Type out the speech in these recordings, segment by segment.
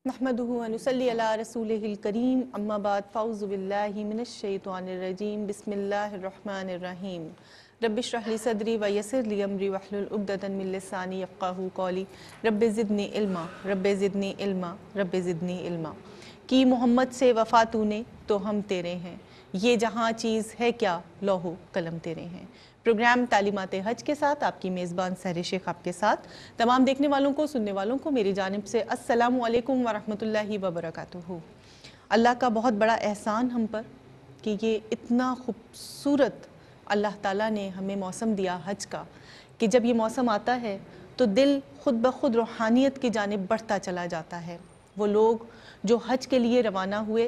نحمدہ ونصلی علی رسولہ الکریم اما بعد فاعوذ باللہ من الشیطان الرجیم بسم اللہ الرحمن الرحیم رب اشرح لی صدری ویسر لی امری واحلل عقدۃ من لسانی یفقہوا قولی رب زدنی علما رب زدنی علما رب زدنی علما۔ کی محمد سے وفا تو نے تو ہم تیرے ہیں، یہ جہاں چیز ہے کیا لوح و قلم تیرے ہیں۔ پروگرام تعلیمات حج کے ساتھ آپ کی میزبان سحر شیخ آپ کے ساتھ، تمام دیکھنے والوں کو سننے والوں کو میری جانب سے السلام علیکم ورحمۃ اللہ وبرکاتہ۔ اللہ کا بہت بڑا احسان ہم پر کہ یہ اتنا خوبصورت اللہ تعالیٰ نے ہمیں موسم دیا حج کا، کہ جب یہ موسم آتا ہے تو دل خود بخود روحانیت کی جانب بڑھتا چلا جاتا ہے۔ وہ لوگ جو حج کے لیے روانہ ہوئے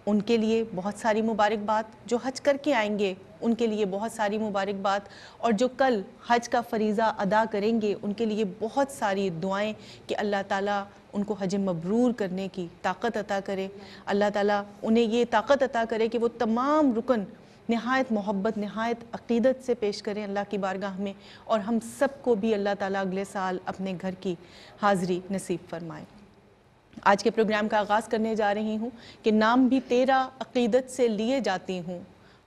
ان کے لیے بہت ساری مبارکباد، جو حج کر کے آئیں گے ان کے لیے بہت ساری مبارکباد، اور جو کل حج کا فریضہ ادا کریں گے ان کے لیے بہت ساری دعائیں کہ اللہ تعالیٰ ان کو حج مبرور کرنے کی طاقت عطا کرے، اللہ تعالیٰ انہیں یہ طاقت عطا کرے کہ وہ تمام رکن نہایت محبت نہایت عقیدت سے پیش کریں اللہ کی بارگاہ میں، اور ہم سب کو بھی اللہ تعالیٰ اگلے سال اپنے گھر کی حاضری نصیب فرمائے۔ آج کے پروگرام کا آغاز کرنے جا رہی ہوں کہ نام بھی تیرا عقیدت سے لیے جاتی ہوں،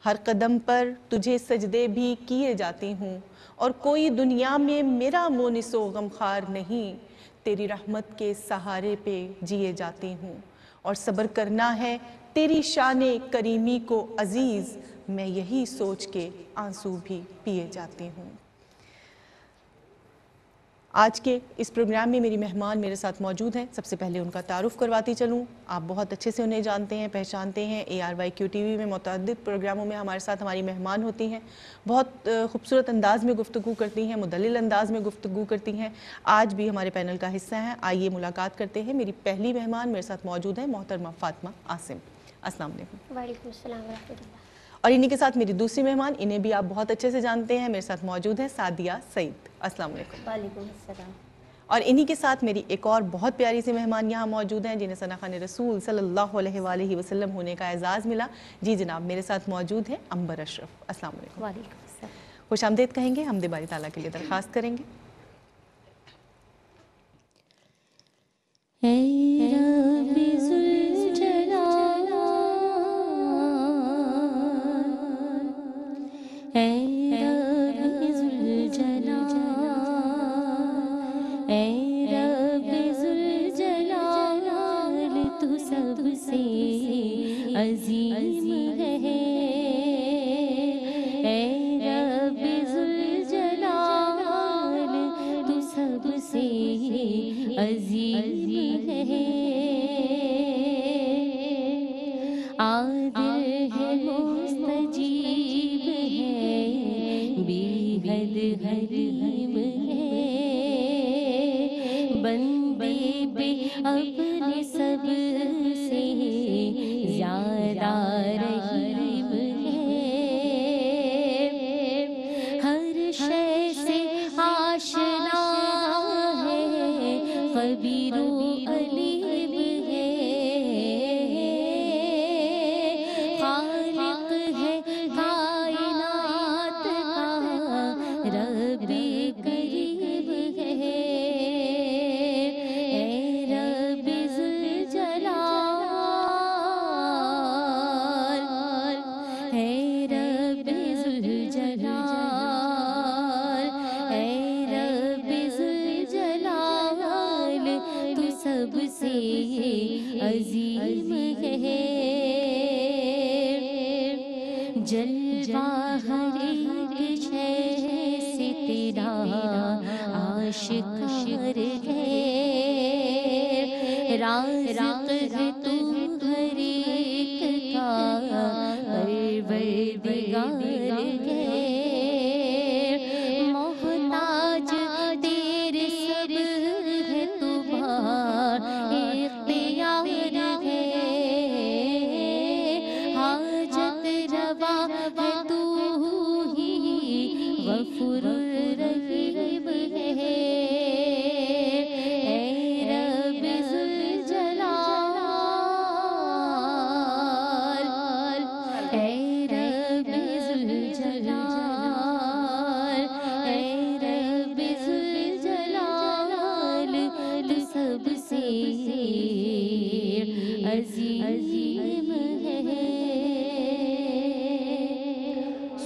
ہر قدم پر تجھے سجدے بھی کیے جاتی ہوں، اور کوئی دنیا میں میرا مونس و غمخوار نہیں، تیری رحمت کے سہارے پہ جیے جاتی ہوں، اور صبر کرنا ہے تیری شان کریمی کو عزیز، میں یہی سوچ کے آنسو بھی پیے جاتی ہوں۔ آج کے اس پروگرام میں میری مہمان میرے ساتھ موجود ہیں، سب سے پہلے ان کا تعارف کرواتی چلوں۔ آپ بہت اچھے سے انہیں جانتے ہیں، پہچانتے ہیں، ARYQ TV میں متعدد پروگراموں میں ہمارے ساتھ ہماری مہمان ہوتی ہیں، بہت خوبصورت انداز میں گفتگو کرتی ہیں، مدلل انداز میں گفتگو کرتی ہیں، آج بھی ہمارے پینل کا حصہ ہیں۔ آئیے ملاقات کرتے ہیں۔ میری پہلی مہمان میرے ساتھ موجود ہیں محترمہ فاطمہ عاصم۔ السلام علیکم۔ وعلیکم السلام ورحمۃ اللہ۔ اور انہی کے ساتھ میری دوسری مہمان، انہیں بھی آپ بہت اچھے سے جانتے ہیں، میرے ساتھ موجود ہیں سعدیہ سعید۔ السلام علیکم۔ وعلیکم السلام۔ اور انہی کے ساتھ میری ایک اور بہت پیاری سی مہمان یہاں موجود ہیں جنہیں ثنا خوان رسول صلی اللہ علیہ وآلہ وسلم ہونے کا اعزاز ملا۔ جی جناب، میرے ساتھ موجود ہیں عنبر اشرف۔ السلام علیکم۔ وعلیکم السلام۔ خوش آمدید کہیں گے، حمد باری تعالیٰ کے لیے درخواست کریں گے۔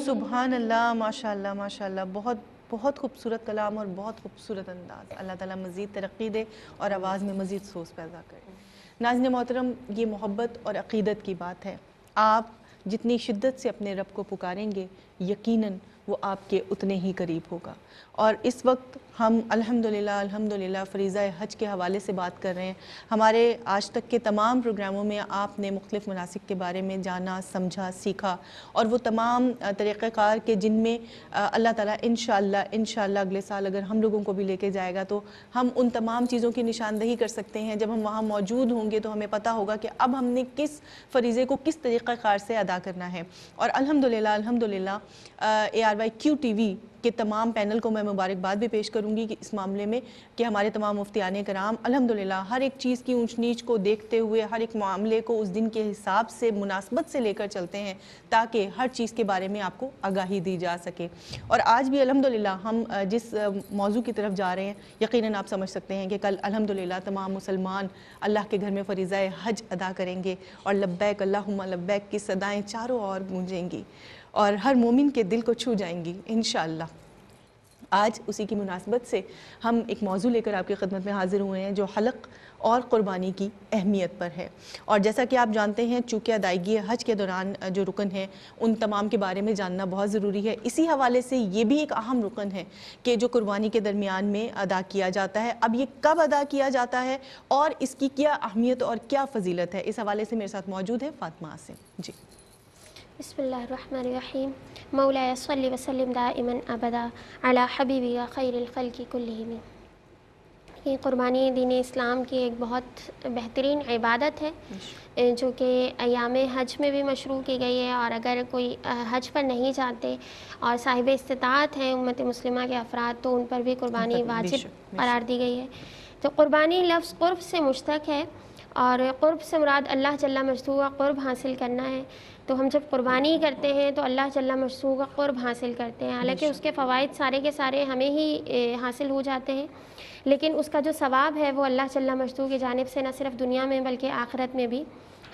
سبحان اللہ، ماشاء اللہ ماشاء اللہ، بہت بہت خوبصورت کلام اور بہت خوبصورت انداز. اللہ تعالیٰ مزید ترقی دے اور آواز میں مزید سوز پیدا کرے. ناظرین محترم، یہ محبت اور عقیدت کی بات ہے. آپ جتنی شدت سے اپنے رب کو پکاریں گے یقیناً وہ آپ کے اتنے ہی قریب ہوگا. اور اس وقت ہم الحمدللہ فریضہ حج کے حوالے سے بات کر رہے ہیں. ہمارے آج تک کے تمام پروگراموں میں آپ نے مختلف مناسک کے بارے میں جانا، سمجھا، سیکھا، اور وہ تمام طریقہ کار کے جن میں اللہ تعالیٰ انشاءاللہ اگلے سال اگر ہم لوگوں کو بھی لے کے جائے گا تو ہم ان تمام چیزوں کی نشاندہی کر سکتے ہیں. جب ہم وہاں موجود ہوں گے تو ہمیں پتہ ہوگا کہ اب ہم نے کس فریضے کو کس طریقہ کار سے ادا کرنا ہے. اور الحمدللہ ARYQ TV کے تمام پینل کو میں مبارکباد بھی پیش کروں گی کہ اس معاملے میں کہ ہمارے تمام مفتیان کرام الحمدللہ ہر ایک چیز کی اونچ نیچ کو دیکھتے ہوئے ہر ایک معاملے کو اس دن کے حساب سے مناسبت سے لے کر چلتے ہیں تاکہ ہر چیز کے بارے میں آپ کو آگاہی دی جا سکے. اور آج بھی الحمدللہ ہم جس موضوع کی طرف جا رہے ہیں یقیناً آپ سمجھ سکتے ہیں کہ کل الحمدللہ تمام مسلمان اللہ کے گھر میں فریضہ حج ادا کریں گے اور لبیک اللہم لبیک کی صدائیں چاروں اور گونجیں گی اور ہر مومن کے دل کو چھو جائیں گی انشاءاللہ. آج اسی کی مناسبت سے ہم ایک موضوع لے کر آپ کی خدمت میں حاضر ہوئے ہیں جو حلق اور قربانی کی اہمیت پر ہے. اور جیسا کہ آپ جانتے ہیں چونکہ ادائیگی حج کے دوران جو رکن ہیں ان تمام کے بارے میں جاننا بہت ضروری ہے. اسی حوالے سے یہ بھی ایک اہم رکن ہے کہ جو قربانی کے درمیان میں ادا کیا جاتا ہے. اب یہ کب ادا کیا جاتا ہے اور اس کی کیا اہمیت اور کیا فضیلت ہے، اس حوالے سے میرے ساتھ موجود ہے فاطمہ عاصم. جی بسم اللہ الرحمن الرحیم. مولاي صلی وسلم دائما ابدا علی حبیبی خیر الخلق کلہم. یہ قربانی دین اسلام کی ایک بہت بہترین عبادت ہے جو کہ ایام حج میں بھی مشروع کی گئی ہے. اور اگر کوئی حج پر نہیں جاتے اور صاحب استطاعت ہیں امت مسلمہ کے افراد تو ان پر بھی قربانی واجب قرار دی گئی ہے. تو قربانی لفظ قرب سے مشتق ہے اور قرب سے مراد اللہ جل مجدہ کا قرب حاصل کرنا ہے. تو ہم جب قربانی کرتے ہیں تو اللہ جل مجدہ کا قرب حاصل کرتے ہیں. حالانکہ اس کے فوائد سارے کے سارے ہمیں ہی حاصل ہو جاتے ہیں لیکن اس کا جو ثواب ہے وہ اللہ جل مجدہ کی جانب سے نہ صرف دنیا میں بلکہ آخرت میں بھی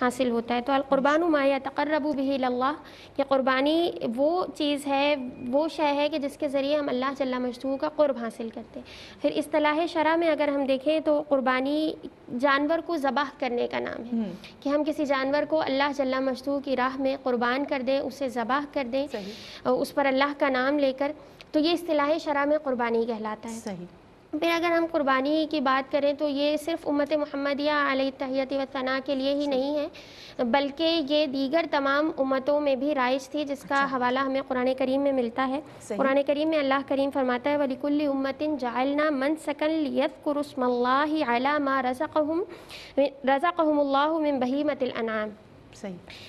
حاصل ہوتا ہے. تو القربان ما یتقرب بہ اللہ کہ قربانی وہ چیز ہے، وہ شے ہے کہ جس کے ذریعے ہم اللہ جل مجدہ کا قرب حاصل کرتے ہیں. پھر اصطلاح شرع میں اگر ہم دیکھیں تو قربانی جانور کو ذبح کرنے کا نام ہے کہ ہم کسی جانور کو اللہ جل مجدہ کی راہ میں قربان کر دیں، اسے ذبح کر دیں اس پر اللہ کا نام لے کر. تو یہ اصطلاح شرع میں قربانی کہلاتا ہے. پھر اگر ہم قربانی کی بات کریں تو یہ صرف امت محمدیہ علیہ التحیۃ و ثناء کے لیے ہی نہیں ہے بلکہ یہ دیگر تمام امتوں میں بھی رائج تھی جس کا حوالہ ہمیں قرآن کریم میں ملتا ہے. قرآن کریم میں اللہ کریم فرماتا ہے وَلِكُلِّ أُمَّةٍ جَعَلْنَا مَنْسَكًا لِيَذْكُرُوا اسْمَ اللَّهِ عَلَى مَا رَزَقَهُمُ اللَّهُ مِنْ بَهِيمَةِ الْأَنْعَامِ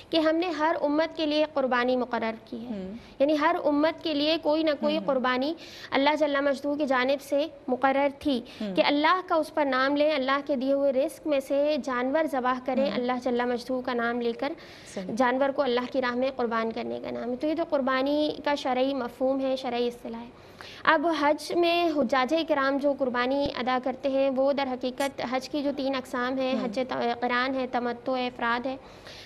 کہ ہم نے ہر امت کے لیے قربانی مقرر کی ہے. یعنی ہر امت کے لیے کوئی نہ کوئی قربانی اللہ جل مجدہ کی جانب سے مقرر تھی کہ اللہ کا اس پر نام لیں، اللہ کے دیے ہوئے رزق میں سے جانور ذبح کریں اللہ جل مجدہ کا نام لے کر. جانور کو اللہ کی راہ میں قربان کرنے کا نام ہے. تو یہ تو قربانی کا شرعی مفہوم ہے، شرعی اصطلاح ہے. اب حج میں حجاج کرام جو قربانی ادا کرتے ہیں وہ در حقیقت حج کی جو 3 اقسام ہیں، حج قران ہے، تمتع ہے، افراد ہے.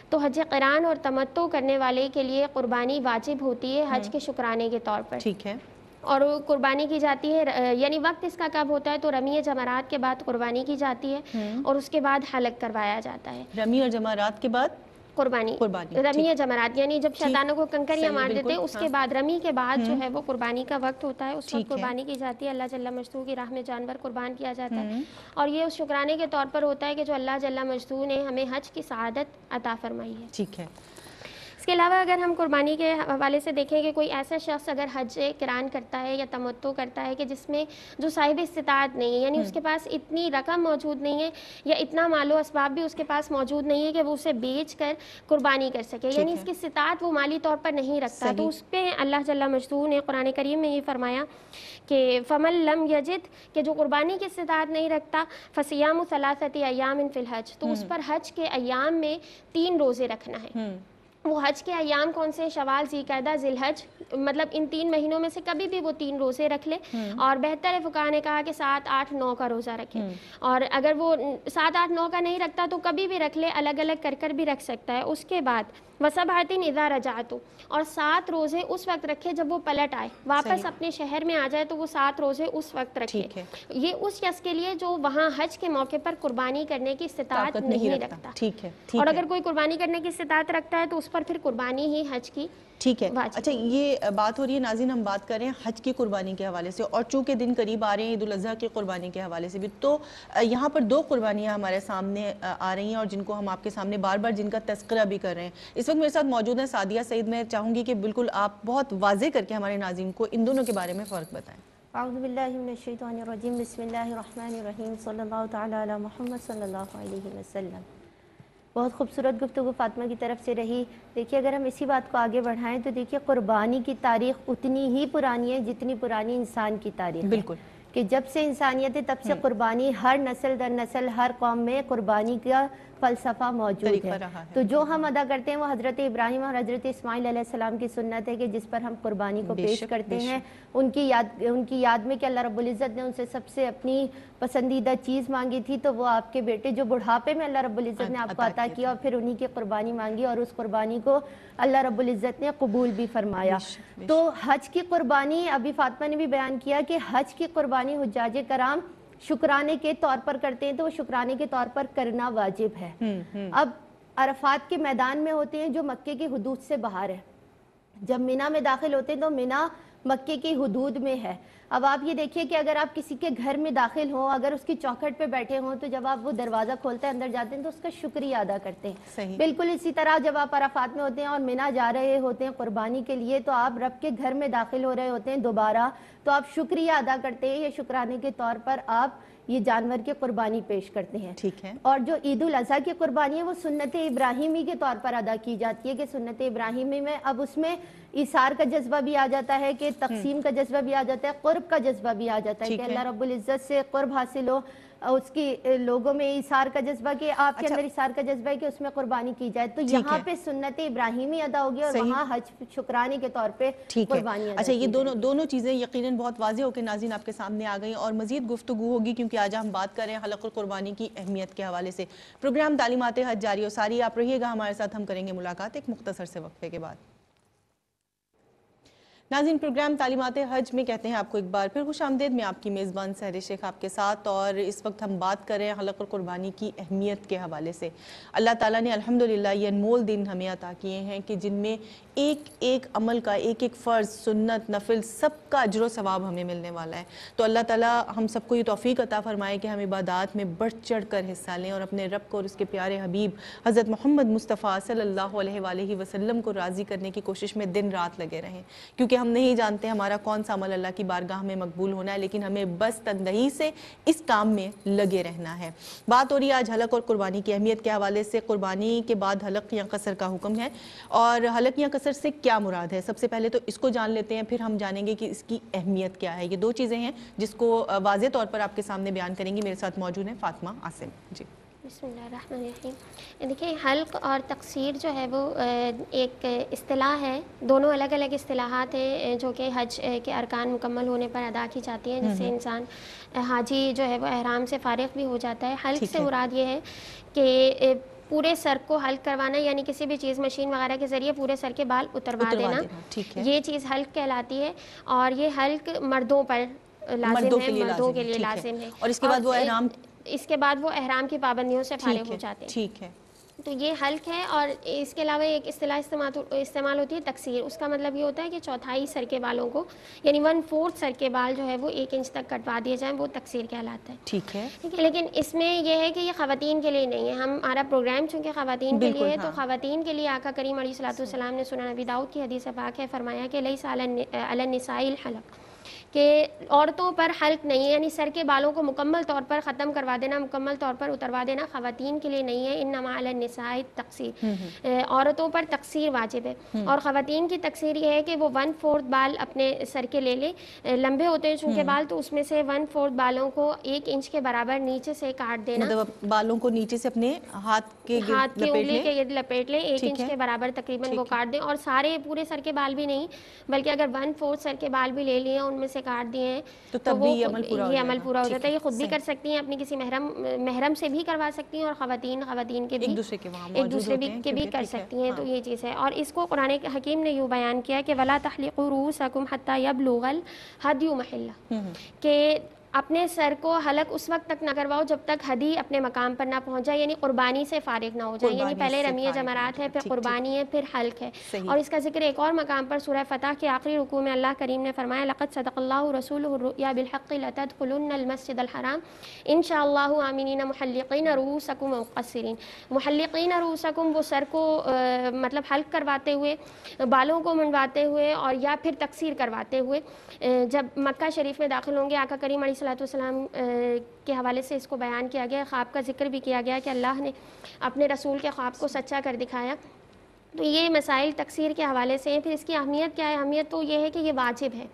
تو حج قران اور تمتع کرنے والے کے لیے قربانی واجب ہوتی ہے حج کے شکرانے کے طور پر. ٹھیک ہے. اور قربانی کی جاتی ہے یعنی وقت اس کا کب ہوتا ہے تو رمی جمرات کے بعد قربانی کی جاتی ہے اور اس کے بعد حلق کروایا جاتا ہے. رمی اور جمرات کے بعد قربانی رمی جمرات یعنی جب شیطانوں کو کنکریاں مار دیتے ہیں اس کے بعد رمی کے بعد جو ہے وہ قربانی کا وقت ہوتا ہے. اس وقت قربانی کی جاتی ہے، اللہ جل مجدہ کی راہ میں جانور قربان کیا جاتا ہے اور یہ اس شکرانے کے طور پر ہوتا ہے کہ جو اللہ جل مجدہ نے ہمیں حج کی سعادت عطا فرمائی ہے. ٹھیک ہے. اس کے علاوہ اگر ہم قربانی کے حوالے سے دیکھیں کہ کوئی ایسا شخص اگر حج قران کرتا ہے یا تمتع کرتا ہے کہ جس میں جو صاحب استطاعت نہیں ہے یعنی اس کے پاس اتنی رقم موجود نہیں ہے یا اتنا مال و اسباب بھی اس کے پاس موجود نہیں ہے کہ وہ اسے بیچ کر قربانی کر سکے، یعنی اس کی استطاعت وہ مالی طور پر نہیں رکھتا، تو اس پہ اللہ جل مجدہ نے قرآن کریم میں یہ فرمایا کہ فمن لم یجد کہ جو قربانی کی استطاعت نہیں رکھتا فصیام 3 ایام فی الحج تو اس پر حج کے ایام میں 3 روزے رکھنا ہے. وہ حج کے ایام کون سے؟ شوال، ذی القعدہ، ذی الحج مطلب ان 3 مہینوں میں سے کبھی بھی وہ 3 روزے رکھ لے، اور بہتر ہے فقہاء نے کہا کہ 7، 8، 9 کا روزہ رکھے، اور اگر وہ 7، 8، 9 کا نہیں رکھتا تو کبھی بھی رکھ لے، الگ الگ کر کر بھی رکھ سکتا ہے۔ اس کے بعد وَسَبْعَةٍ إِذَا رَجَعْتُمْ، اور 7 روزے اس وقت رکھے جب وہ پلٹ آئے، واپس اپنے شہر میں آ جائے تو وہ 7 روزے اس وقت رکھے۔ یہ اس شخص کے لیے جو وہاں حج کے موقع پر قربانی کرنے کی استطاعت نہیں رکھتا، ٹھیک ہے، اور اگر کوئی قربانی کرنے کی استطاعت رکھتا ہے تو اس پر پھر قربانی ہی حج کی ٹھیک ہے۔ اچھا یہ بات ہو رہی ہے ناظرین، ہم بات کر رہے ہیں حج کی قربانی کے حوالے سے، اور چونکہ دن قریب آ رہے ہیں عید الاضحیٰ کی قربانی کے حوالے سے بھی، تو یہاں پر 2 قربانیاں ہمارے سامنے آ رہی ہیں اور جن کو ہم آپ کے سامنے بار بار جن کا تذکرہ بھی کر رہے ہیں۔ اس وقت میرے ساتھ موجود ہیں سعدیہ سعید، میں چاہوں گی کہ بالکل آپ بہت واضح کر کے ہمارے ناظرین کو ان دونوں کے بارے میں فرق بتائیں۔ اعوذ باللہ من الشیطان الرجیم، بسم اللہ الرحمن الرحیم، صلی اللہ تعالیٰ علی محمد صلی اللہ علیہ وسلم۔ بہت خوبصورت گفتگو فاطمہ کی طرف سے رہی۔ دیکھیے اگر ہم اسی بات کو آگے بڑھائیں تو دیکھیے قربانی کی تاریخ اتنی ہی پرانی ہے جتنی پرانی انسان کی تاریخ ہے، بالکل، کہ جب سے انسانیت ہے تب سے قربانی ہر نسل در نسل ہر قوم میں قربانی کا فلسفہ موجود ہے۔ تو جو ہم ادا کرتے ہیں وہ حضرت ابراہیم اور حضرت اسماعیل علیہ السلام کی سنت ہے کہ جس پر ہم قربانی کو پیش کرتے ہیں، ان کی یاد میں کہ اللہ رب العزت نے ان سے سب سے اپنی پسندیدہ چیز مانگی تھی، تو وہ آپ کے بیٹے جو بڑھاپے میں اللہ رب العزت نے آپ کو عطا کیا، اور پھر انہی کی قربانی مانگی، اور اس قربانی کو اللہ رب العزت نے قبول بھی فرمایا۔ تو حج کی قربانی، ابھی فاطمہ نے بھی بیان کیا کہ حج کی قربانی حجاج کرام شکرانے کے طور پر کرتے ہیں، تو وہ شکرانے کے طور پر کرنا واجب ہے۔ اب عرفات کے میدان میں ہوتے ہیں جو مکے کی حدود سے باہر ہے، جب منی میں داخل ہوتے ہیں تو منی مکے کی حدود میں ہے۔ اب آپ یہ دیکھیے کہ اگر آپ کسی کے گھر میں داخل ہوں، اگر اس کی چوکھٹ پہ بیٹھے ہوں، تو جب آپ وہ دروازہ کھولتے ہیں اندر جاتے ہیں تو اس کا شکریہ ادا کرتے ہیں۔ بالکل اسی طرح جب آپ عرفات میں ہوتے ہیں اور منی جا رہے ہوتے ہیں قربانی کے لیے، تو آپ رب کے گھر میں داخل ہو رہے ہوتے ہیں دوبارہ، تو آپ شکریہ ادا کرتے ہیں، یا شکرانے کے طور پر آپ یہ جانور کی قربانی پیش کرتے ہیں۔ ٹھیک ہے۔ اور جو عید الاضحیٰ کی قربانی ہے وہ سنت ابراہیمی کے طور پر ادا کی جاتی ہے، کہ سنت ابراہیمی میں اب اس میں ایثار کا جذبہ بھی آ جاتا ہے، کہ تقسیم کا جذبہ بھی آ جاتا ہے، قرب کا جذبہ بھی آ جاتا ہے، کہ اللہ رب العزت سے قرب حاصل ہو، اس کی لوگوں میں ایثار کا جذبہ، کہ آپ کے اندر ایثار کا جذبہ ہے کہ اس میں قربانی کی جائے، تو یہاں پہ سنت ابراہیمی ادا ہوگی اور وہاں حج شکرانے کے طور پہ قربانی ادا۔ اچھا یہ دونوں چیزیں یقیناً بہت واضح ہو کے ناظرین آپ کے سامنے آ گئی، اور مزید گفتگو ہوگی کیونکہ آج ہم بات کر رہے ہیں حلق القربانی کی اہمیت کے حوالے سے۔ پروگرام تعلیمات حج جاری و ساری، آپ رہیے گا ہمارے ساتھ، ہم کریں گے ملاقات ایک مختصر سے وقفے کے بعد۔ ناظرین پروگرام تعلیمات حج میں کہتے ہیں آپ کو ایک بار پھر خوش آمدید، میں آپ کی میزبان سحر شیخ آپ کے ساتھ، اور اس وقت ہم بات کر رہے ہیں حلق القربانی کی اہمیت کے حوالے سے۔ اللہ تعالیٰ نے الحمدللہ یہ انمول دن ہمیں عطا کیے ہیں کہ جن میں ایک ایک عمل کا، ایک ایک فرض، سنت، نفل، سب کا اجر و ثواب ہمیں ملنے والا ہے۔ تو اللہ تعالیٰ ہم سب کو یہ توفیق عطا فرمائے کہ ہم عبادات میں بڑھ چڑھ کر حصہ لیں اور اپنے رب کو اور اس کے پیارے حبیب حضرت محمد مصطفیٰ صلی اللہ علیہ وآلہ وسلم کو راضی کرنے کی کوشش میں دن رات لگے رہیں، کیونکہ ہم نہیں جانتے ہمارا کون سا عمل اللہ کی بارگاہ میں مقبول ہونا ہے، لیکن ہمیں بس تندہی سے اس کام میں لگے رہنا ہے۔ بات ہو رہی ہے آج حلق اور قربانی کی اہمیت کے حوالے سے۔ قربانی کے بعد حلق یا قصر کا حکم ہے، اور حلق یا قصر سے کیا مراد ہے، سب سے پہلے تو اس کو جان لیتے ہیں، پھر ہم جانیں گے کہ اس کی اہمیت کیا ہے۔ یہ 2 چیزیں ہیں جس کو واضح طور پر آپ کے سامنے بیان کریں گی۔ میرے ساتھ موجود ہیں فاطمہ عاصم جی۔ بسم اللہ الرحمن الرحیم۔ دیکھیں حلق اور تقصیر جو ہے وہ ایک اصطلاح ہے، دونوں الگ الگ اصطلاحات ہیں جو کہ حج کے ارکان مکمل ہونے پر ادا کی جاتی ہیں، جس سے انسان حاجی جو ہے وہ احرام سے فارغ بھی ہو جاتا ہے۔ حلق سے مراد یہ ہے کہ پورے سر کو حلق کروانا، یعنی کسی بھی چیز مشین وغیرہ کے ذریعے پورے سر کے بال اتروا دینا، یہ چیز حلق کہلاتی ہے، اور یہ حلق مردوں پر لازم ہے، مردوں کے لیے لازم ہے۔ اور اس کے بعد وہ احرام، اس کے بعد وہ احرام کی پابندیوں سے فارغ ہو جاتے ہیں۔ ٹھیک ہے، تو یہ حلق ہے۔ اور اس کے علاوہ ایک اصطلاح استعمال ہوتی ہے تقصیر، اس کا مطلب یہ ہوتا ہے کہ چوتھائی سر کے بالوں کو، یعنی 1/4 سر کے بال جو ہے وہ 1 انچ تک کٹوا دیے جائیں، وہ تقصیر کہلاتا ہے۔ ٹھیک ہے، لیکن اس میں یہ ہے کہ یہ خواتین کے لیے نہیں ہے، ہمارا پروگرام چونکہ خواتین کے لیے ہے، تو خواتین کے لیے آقا کریم علیہ الصلوۃ والسلام نے سنن نبی داؤد کی حدیث پاک ہے فرمایا کہ لیس علی النساء الحلق، کہ عورتوں پر حلق نہیں ہے، یعنی سر کے بالوں کو مکمل طور پر ختم کروا دینا، مکمل طور پر اتروا دینا خواتین کے لیے نہیں ہے۔ انما علی النساء تقصیر، عورتوں پر تقصیر واجب ہے، اور خواتین کی تقصیر یہ ہے کہ وہ 1/4 بال اپنے سر کے لے لیں، لمبے ہوتے ہیں چونکہ بال، تو اس میں سے 1/4 بالوں کو 1 انچ کے برابر نیچے سے کاٹ دینا، مطلب بالوں کو نیچے سے اپنے ہاتھ کے انگلی کے گرد لپیٹ لیں، 1 انچ کے برابر تقریباً وہ کاٹ دیں، اور سارے پورے سر کے بال بھی نہیں بلکہ اگر 1/4 سر کے بال بھی لے لیے ان میں سے کاٹ دیے ہیں تو وہ یہ عمل پورا ہو جاتا ہے۔ یہ خود بھی کر سکتی ہیں، اپنی کسی محرم سے بھی کروا سکتی ہیں، اور خواتین کے بھی ایک دوسرے کے بھی کر سکتی ہیں، تو یہ چیز ہے۔ اور اس کو قرآن حکیم نے یوں بیان کیا کہ وَلَا تَحْلِقُوا رُؤُوسَكُمْ حَتَّى يَبْلُغَ الْهَدْيُ مَحِلَّهُ، کہ اپنے سر کو حلق اس وقت تک نہ کرواؤ جب تک ہدی اپنے مقام پر نہ پہنچ جائے، یعنی قربانی سے فارغ نہ ہو جائے، یعنی پہلے رمیہ جمرات ہے، پھر قربانی ہے، پھر حلق ہے۔ اور اس کا ذکر ایک اور مقام پر سورہ فتح کے آخری رکوع میں اللہ کریم نے فرمایا لَقَدْ صَدَقَ اللَّهُ رَسُولُهُ الرُّؤْيَا بِالْحَقِّ لَتَدْخُلُنَّ الْمَسْجِدَ الْحَرَامَ إِنْ شَاءَ اللَّهُ آمِنِينَ مُحَلِّقِينَ رُؤُوسَكُمْ وَمُقَصِّرِينَ، محلقین رؤوسکم، وہ سر کو مطلب حلق کرواتے ہوئے، بالوں کو منڈواتے ہوئے، اور یا پھر تقصیر کرواتے ہوئے۔ جب مکہ شریف میں داخل ہوں گے آقا کریم علیہ الصلوۃ والسلام کے حوالے سے اس کو بیان کیا گیا، خواب کا ذکر بھی کیا گیا کہ اللہ نے اپنے رسول کے خواب کو سچا کر دکھایا۔ تو یہ مسائل تقصیر کے حوالے سے ہیں۔ پھر اس کی اہمیت کیا ہے؟ اہمیت تو یہ ہے کہ یہ واجب ہے،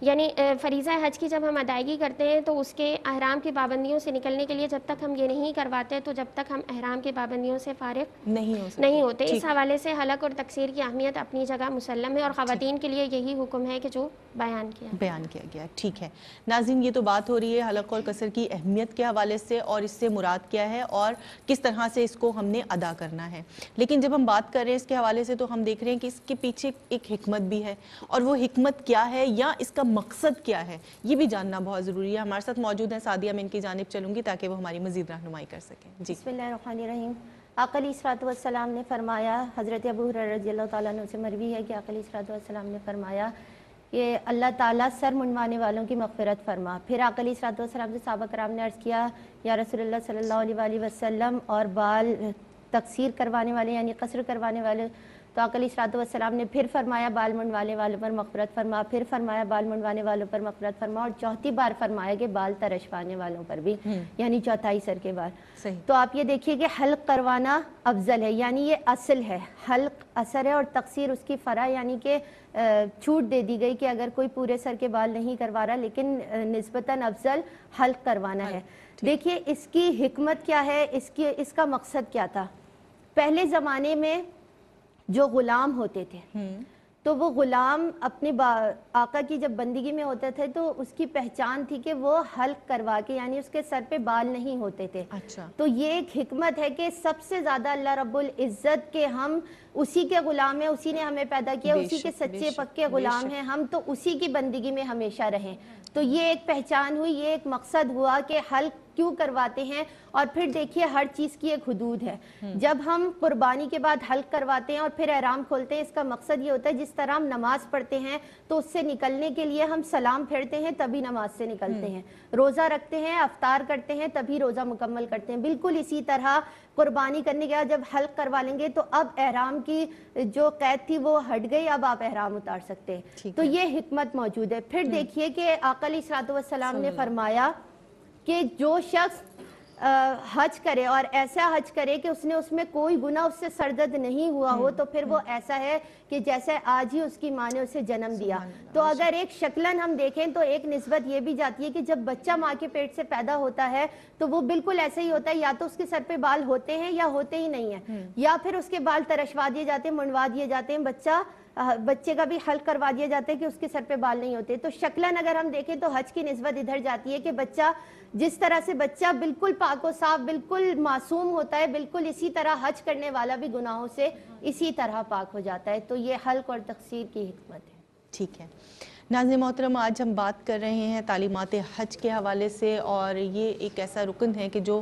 یعنی فریضہ حج کی جب ہم ادائیگی کرتے ہیں تو اس کے احرام کی پابندیوں سے نکلنے کے لیے جب تک ہم یہ نہیں کرواتے تو جب تک ہم احرام کی پابندیوں سے فارغ نہیں ہوتے۔ اس حوالے سے حلق اور تقصیر کی اہمیت اپنی جگہ مسلم ہے، اور خواتین کے لیے یہی حکم ہے کہ جو بیان کیا گیا۔ ٹھیک ہے ناظرین، یہ تو بات ہو رہی ہے حلق اور قصر کی اہمیت کے حوالے سے، اور اس سے مراد کیا ہے اور کس طرح سے اس کو ہم نے ادا کرنا ہے۔ لیکن جب ہم بات کر رہے ہیں اس کے حوالے سے تو ہم دیکھ رہے ہیں کہ اس کے پیچھے ایک حکمت بھی ہے، اور وہ حکمت کیا ہے یا اس کا مقصد کیا ہے یہ بھی جاننا بہت ضروری ہے۔ ہمارے ساتھ موجود ہیں سعدیہ، میں ان کی جانب چلوں گی تاکہ وہ ہماری مزید رہنمائی کر سکیں۔ جی بسم اللہ الرحمن الرحیم۔ آقا علیہ الصلوۃ والسلام نے فرمایا، حضرت ابو ہریرہ رضی اللہ تعالیٰ عنہ سے مروی ہے کہ آقا علیہ الصلوۃ والسلام نے فرمایا کہ اللہ تعالیٰ سر منڈوانے والوں کی مغفرت فرما۔ پھر آقا علیہ الصلوۃ والسلام سے صحابہ کرام نے عرض کیا یا رسول اللہ صلی اللہ علیہ وآلہ وسلم، اور بال تقصیر کروانے والے یعنی قصر کروانے والے، تو آقا علیہ الصلوۃ والسلام نے پھر فرمایا بال منڈوانے والوں پر مغفرت فرما، پھر فرمایا بال منڈوانے والوں پر مغفرت فرما، اور چوتھی بار فرمایا کہ بال ترشوانے والوں پر بھی، یعنی چوتھائی سر کے بال۔ تو آپ یہ دیکھیے کہ حلق کروانا افضل ہے، یعنی یہ اصل ہے، حلق اثر ہے، اور تقصیر اس کی فرع، یعنی کہ چھوٹ دے دی گئی کہ اگر کوئی پورے سر کے بال نہیں کروا رہا لیکن نسبتاً افضل حلق کروانا ہے۔ دیکھیے اس کی حکمت کیا ہے، اس کا مقصد کیا تھا۔ پہلے زمانے میں جو غلام ہوتے تھے تو وہ غلام اپنے آقا کی جب بندگی میں ہوتے تھے تو اس کی پہچان تھی کہ وہ حلق کروا کے، یعنی اس کے سر پہ بال نہیں ہوتے تھے۔ تو یہ ایک حکمت ہے کہ سب سے زیادہ اللہ رب العزت کے ہم اسی کے غلام ہیں، اسی نے ہمیں پیدا کیا، اسی کے سچے پکے غلام ہیں ہم، تو اسی کی بندگی میں ہمیشہ رہیں۔ تو یہ ایک پہچان ہوئی، یہ ایک مقصد ہوا کہ حلق کیوں کرواتے ہیں۔ اور پھر دیکھیے ہر چیز کی ایک حدود ہے۔ جب ہم قربانی کے بعد حلق کرواتے ہیں اور پھر احرام کھولتے ہیں، اس کا مقصد یہ ہوتا ہے جس طرح ہم نماز پڑھتے ہیں تو اس سے نکلنے کے لیے ہم سلام پھیرتے ہیں تبھی نماز سے نکلتے ہیں، روزہ رکھتے ہیں، افطار کرتے ہیں تبھی روزہ مکمل کرتے ہیں، بالکل اسی طرح قربانی کرنے کے بعد جب حلق کروا لیں گے تو اب احرام کی جو قید تھی وہ ہٹ گئی، اب آپ احرام اتار سکتے ہیں۔ تو یہ حکمت موجود ہے۔ پھر دیکھیے کہ آقا علیہ الصلوۃ والسلام نے فرمایا کہ جو شخص حج کرے اور ایسا حج کرے کہ اس نے اس میں کوئی گناہ اس سے سرزد نہیں ہوا ہو تو پھر وہ ایسا ہے کہ جیسے آج ہی اس کی ماں نے اسے جنم دیا۔ تو اگر ایک شکلاً ہم دیکھیں تو ایک نسبت یہ بھی جاتی ہے کہ جب بچہ ماں کے پیٹ سے پیدا ہوتا ہے تو وہ بالکل ایسے ہی ہوتا ہے، یا تو اس کے سر پہ بال ہوتے ہیں یا ہوتے ہی نہیں ہیں، یا پھر اس کے بال ترشوا دیے جاتے ہیں، منڈوا دیے جاتے ہیں، بچے کا بھی حلق کروا دیا جاتا ہے کہ اس کے سر پہ بال نہیں ہوتے۔ تو شکلاً اگر ہم دیکھیں تو حج کی نسبت ادھر جاتی ہے کہ بچہ جس طرح سے بچہ بالکل پاک و صاف، بالکل معصوم ہوتا ہے، بالکل اسی طرح حج کرنے والا بھی گناہوں سے اسی طرح پاک ہو جاتا ہے۔ تو یہ حلق اور تقصیر کی حکمت ہے۔ ٹھیک ہے ناظرین محترم، آج ہم بات کر رہے ہیں تعلیمات حج کے حوالے سے، اور یہ ایک ایسا رکن ہے کہ جو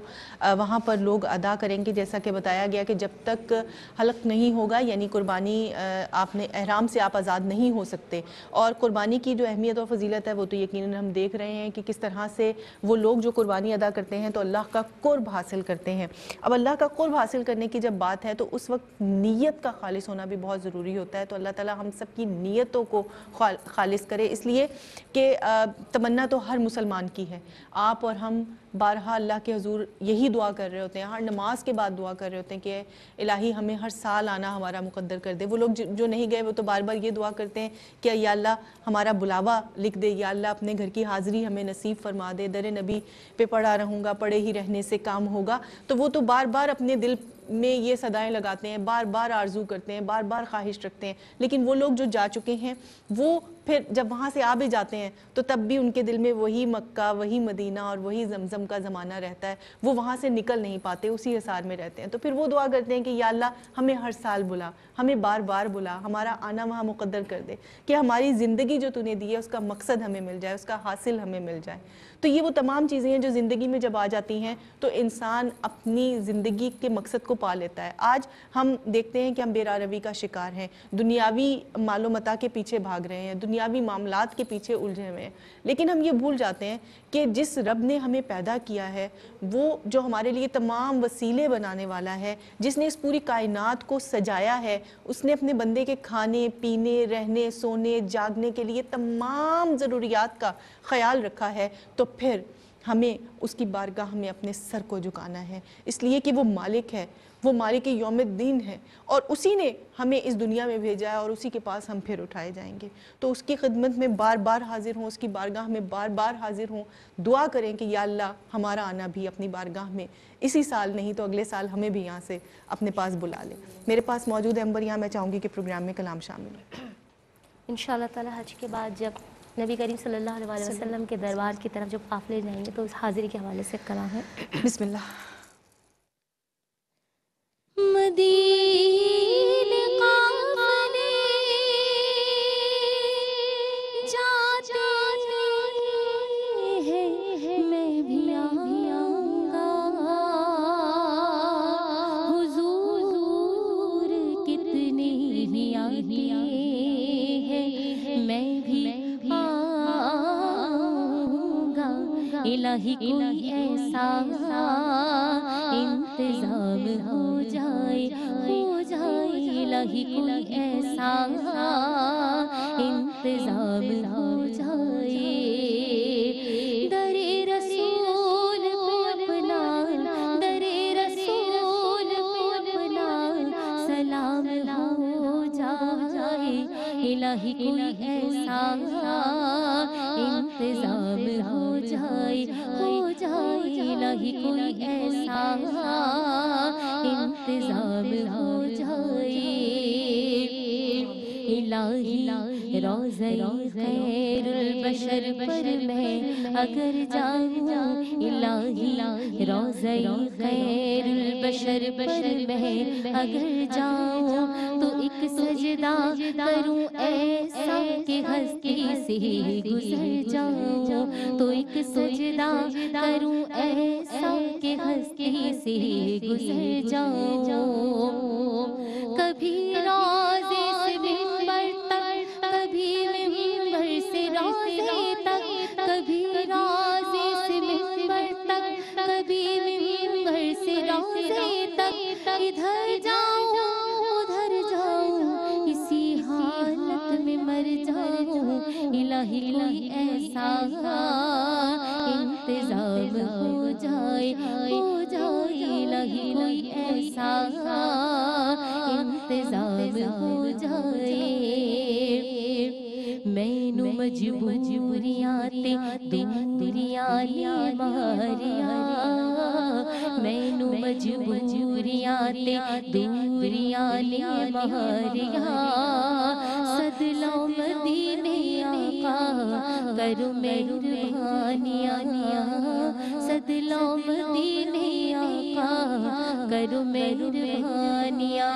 وہاں پر لوگ ادا کریں گے، جیسا کہ بتایا گیا کہ جب تک حلق نہیں ہوگا یعنی قربانی آپ نے احرام سے آپ آزاد نہیں ہو سکتے۔ اور قربانی کی جو اہمیت اور فضیلت ہے وہ تو یقیناً ہم دیکھ رہے ہیں کہ کس طرح سے وہ لوگ جو قربانی ادا کرتے ہیں تو اللہ کا قرب حاصل کرتے ہیں۔ اب اللہ کا قرب حاصل کرنے کی جب بات ہے تو اس وقت نیت کا خالص ہونا بھی بہت ضروری ہوتا ہے۔ تو اللہ تعالیٰ ہم سب کی نیتوں کو خالص کرے، اس لیے کہ تمنا تو ہر مسلمان کی ہے. آپ اور ہم بارہا اللہ کے حضور یہی دعا کر رہے ہوتے ہیں، ہر نماز کے بعد دعا کر رہے ہوتے ہیں کہ الہی ہمیں ہر سال آنا ہمارا مقدر کر دے. وہ لوگ جو نہیں گئے وہ تو بار بار یہ دعا کرتے ہیں کہ یا اللہ ہمارا بلاوا لکھ دے، یا اللہ اپنے گھر کی حاضری ہمیں نصیب فرما دے، در نبی پہ پڑھا رہوں گا، پڑھے ہی رہنے سے کام ہوگا. تو وہ تو بار بار اپنے دل میں یہ صدائیں لگاتے ہیں، بار بار آرزو کرتے ہیں، بار بار خواہش رکھتے ہیں. لیکن وہ لوگ جو جا چکے ہیں وہ پھر جب وہاں سے آ بھی جاتے ہیں تو تب بھی ان کے دل میں وہی مکہ، وہی مدینہ اور وہی زمزم کا زمانہ رہتا ہے. وہ وہاں سے نکل نہیں پاتے، اسی حصار میں رہتے ہیں. تو پھر وہ دعا کرتے ہیں کہ یا اللہ ہمیں ہر سال بلا، ہمیں بار بار بلا، ہمارا آنا وہاں مقدر کر دے کہ ہماری زندگی جو تو نے دی ہے اس کا مقصد ہمیں مل جائے، اس کا حاصل ہمیں مل جائے. تو یہ وہ تمام چیزیں ہیں جو زندگی میں جب آ جاتی ہیں تو انسان اپنی زندگی کے مقصد کو پا لیتا ہے. آج ہم دیکھتے ہیں کہ ہم بے راروی کا شکار ہیں، دنیاوی مال و متاع کے پیچھے بھاگ رہے ہیں، دنیاوی معاملات کے پیچھے الجھے ہوئے ہیں. لیکن ہم یہ بھول جاتے ہیں کہ جس رب نے ہمیں پیدا کیا ہے، وہ جو ہمارے لیے تمام وسیلے بنانے والا ہے، جس نے اس پوری کائنات کو سجایا ہے، اس نے اپنے بندے کے کھانے پینے، رہنے، سونے، جاگنے کے لیے تمام ضروریات کا خیال رکھا ہے. تو پھر ہمیں اس کی بارگاہ میں اپنے سر کو جھکانا ہے، اس لیے کہ وہ مالک ہے، وہ مالک یوم الدین ہے، اور اسی نے ہمیں اس دنیا میں بھیجا ہے اور اسی کے پاس ہم پھر اٹھائے جائیں گے. تو اس کی خدمت میں بار بار حاضر ہوں، اس کی بارگاہ میں بار بار حاضر ہوں. دعا کریں کہ یا اللہ ہمارا آنا بھی اپنی بارگاہ میں اسی سال نہیں تو اگلے سال ہمیں بھی یہاں سے اپنے پاس بلا لے. میرے پاس موجود ہے امبر، یہاں میں چاہوں گی کہ پروگرام میں کلام شامل ہو. انشاءاللہ تعالی حج کے بعد جب نبی کریم صلی اللہ علیہ وسلم کے دربار کی طرف جب قافلے جائیں گے تو اس حاضری کے حوالے سے کلام ہے. بسم اللہ. مدینے قافلے جاتے ہیں، میں بھی آؤں گا، حضور کتنے ہی آتے ہیں، میں بھی آؤں گا. الہی کوئی ایسا انتظام ہو جائے، الہی کوئی ایسا انتظام ہو جائے. در رسول پہ اپنا، در رسول پہ اپنا سلام ہو جائے. الہی کوئی ایسا انتظام ہو جائے، الہی کوئی ایسا انتظام ہو جائے. الہی روضہ خیر البشر پر میں اگر جاؤں، الہی روضہ خیر البشر پر میں اگر جاؤں تو ایک سجدہ کروں ایسا کہ ہستی سے گزر جاؤں، تو ایک سجدہ کروں ایسا کہ ہستی سے گزر جاؤں. کبھی روضے سے منبر تک، کبھی منبر سے روضے تک، کبھی روضے سے منبر تک، کبھی منبر سے روضے تک. ادھر جاؤں ادھر جاؤں، اسی حالت میں مر جاؤں. الہی کوئی ایسا انتظام ہو جائے، الہی کوئی ایسا انتظام ہو جائے. مینوں مجبوریاں تے دوریاں نے ماریا، مینوں مجبوریاں تے دوریاں نے ماریا. صدلو مدینے آقا کرو مہربانیاں، صدلو مدینے آقا کرو مہربانیاں.